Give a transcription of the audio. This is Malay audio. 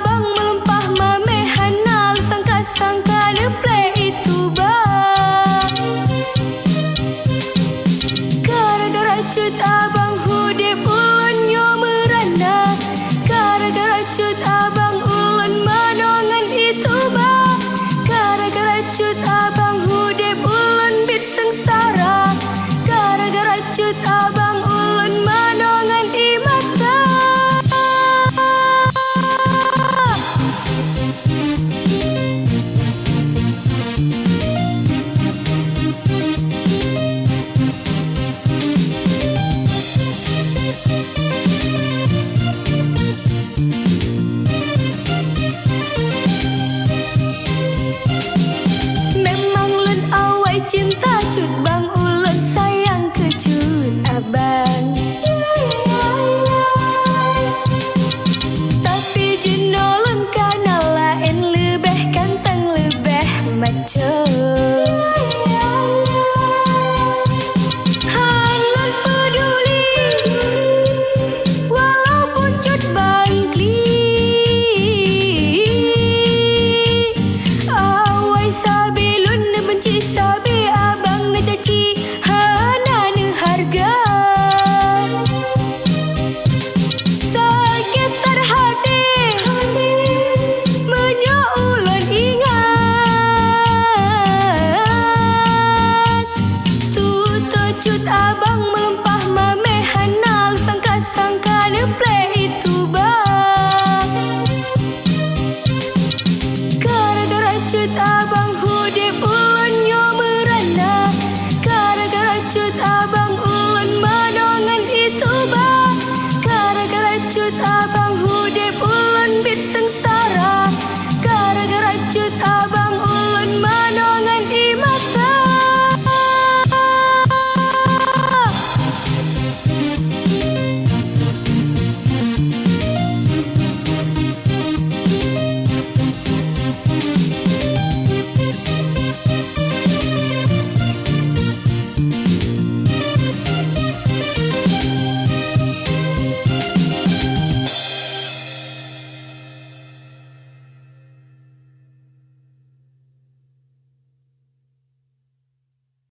abang melempah mamehan al sangka-sangka neple itu bah. Gara-gara cut abang hudip ulun nyo merana, gara-gara cut abang ulun manongan itu bah. Gara-gara cut abang hudip ulun bit sengsara, gara-gara cut abang ulun manongan imata. Memang lun awai cinta cut bang ulun sayang ke cut abang. Tapi jinolon kana lain lebih ganteng lebih maco. Hangun peduli walaupun cut bangkli. Awai sabi lun ne benci sabi abang ne caci hana ne harga. Sakit terhati menyo ulun ingat tuto cut abang